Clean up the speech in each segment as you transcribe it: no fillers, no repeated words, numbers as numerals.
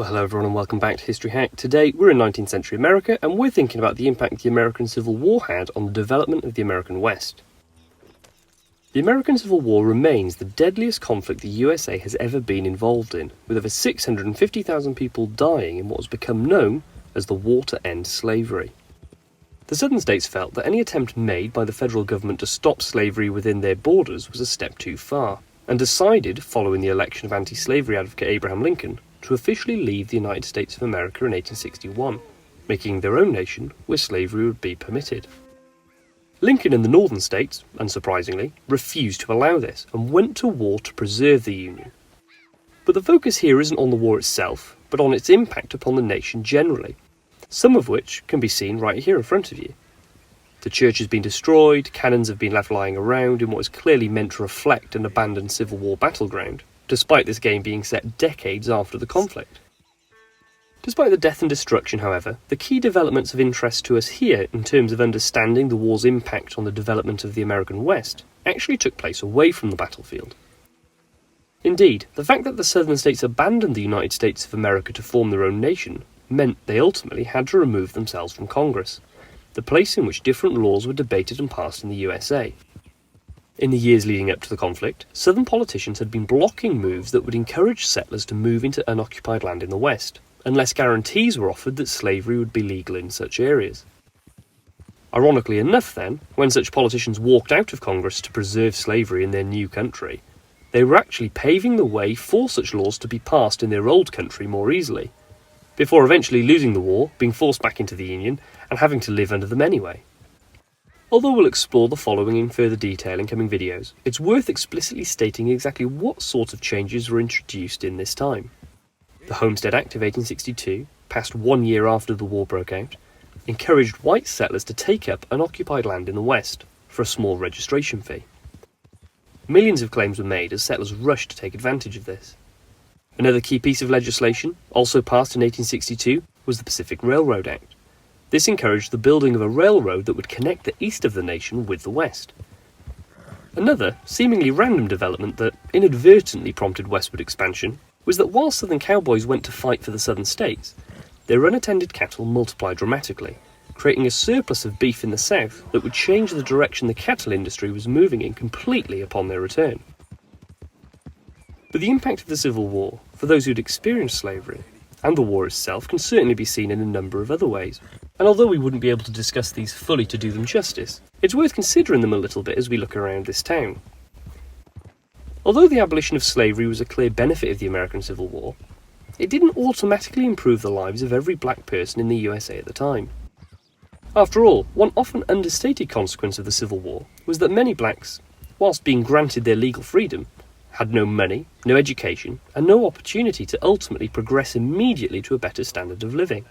Well, hello everyone and welcome back to History Hack. Today we're in 19th century America and we're thinking about the impact the American Civil War had on the development of the American West. The American Civil War remains the deadliest conflict the USA has ever been involved in, with over 650,000 people dying in what has become known as the War to End Slavery. The southern states felt that any attempt made by the federal government to stop slavery within their borders was a step too far, and decided, following the election of anti-slavery advocate Abraham Lincoln, to officially leave the United States of America in 1861, making their own nation where slavery would be permitted. Lincoln and the northern states, unsurprisingly, refused to allow this and went to war to preserve the Union. But the focus here isn't on the war itself, but on its impact upon the nation generally, some of which can be seen right here in front of you. The church has been destroyed, cannons have been left lying around in what is clearly meant to reflect an abandoned Civil War battleground, despite this game being set decades after the conflict. Despite the death and destruction, however, the key developments of interest to us here in terms of understanding the war's impact on the development of the American West actually took place away from the battlefield. Indeed, the fact that the southern states abandoned the United States of America to form their own nation meant they ultimately had to remove themselves from Congress, the place in which different laws were debated and passed in the USA. In the years leading up to the conflict, southern politicians had been blocking moves that would encourage settlers to move into unoccupied land in the West, unless guarantees were offered that slavery would be legal in such areas. Ironically enough then, when such politicians walked out of Congress to preserve slavery in their new country, they were actually paving the way for such laws to be passed in their old country more easily, before eventually losing the war, being forced back into the Union, and having to live under them anyway. Although we'll explore the following in further detail in coming videos, it's worth explicitly stating exactly what sort of changes were introduced in this time. The Homestead Act of 1862, passed 1 year after the war broke out, encouraged white settlers to take up unoccupied land in the West for a small registration fee. Millions of claims were made as settlers rushed to take advantage of this. Another key piece of legislation, also passed in 1862, was the Pacific Railroad Act. This encouraged the building of a railroad that would connect the east of the nation with the west. Another, seemingly random development that inadvertently prompted westward expansion was that while southern cowboys went to fight for the southern states, their unattended cattle multiplied dramatically, creating a surplus of beef in the south that would change the direction the cattle industry was moving in completely upon their return. But the impact of the Civil War, for those who'd experienced slavery, and the war itself, can certainly be seen in a number of other ways. And although we wouldn't be able to discuss these fully to do them justice, it's worth considering them a little bit as we look around this town. Although the abolition of slavery was a clear benefit of the American Civil War, it didn't automatically improve the lives of every black person in the USA at the time. After all, one often understated consequence of the Civil War was that many blacks, whilst being granted their legal freedom, had no money, no education, and no opportunity to ultimately progress immediately to a better standard of living.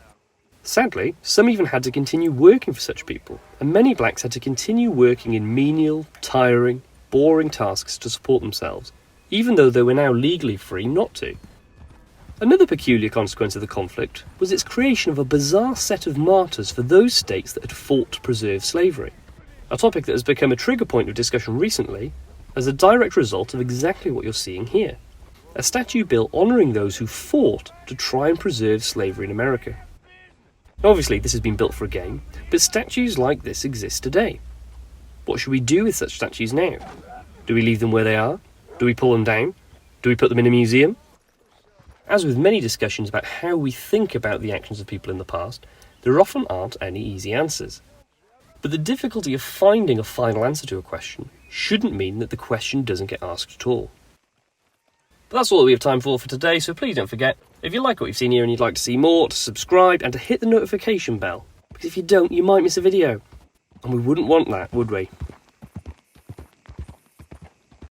Sadly, some even had to continue working for such people, and many blacks had to continue working in menial, tiring, boring tasks to support themselves, even though they were now legally free not to. Another peculiar consequence of the conflict was its creation of a bizarre set of martyrs for those states that had fought to preserve slavery, a topic that has become a trigger point of discussion recently as a direct result of exactly what you're seeing here, a statue built honouring those who fought to try and preserve slavery in America. Now, obviously this has been built for a game, but statues like this exist today. What should we do with such statues now? Do we leave them where they are? Do we pull them down? Do we put them in a museum? As with many discussions about how we think about the actions of people in the past, there often aren't any easy answers. But the difficulty of finding a final answer to a question shouldn't mean that the question doesn't get asked at all. But that's all that we have time for today, so please don't forget, if you like what you've seen here and you'd like to see more, to subscribe and to hit the notification bell, because if you don't, you might miss a video. And we wouldn't want that, would we?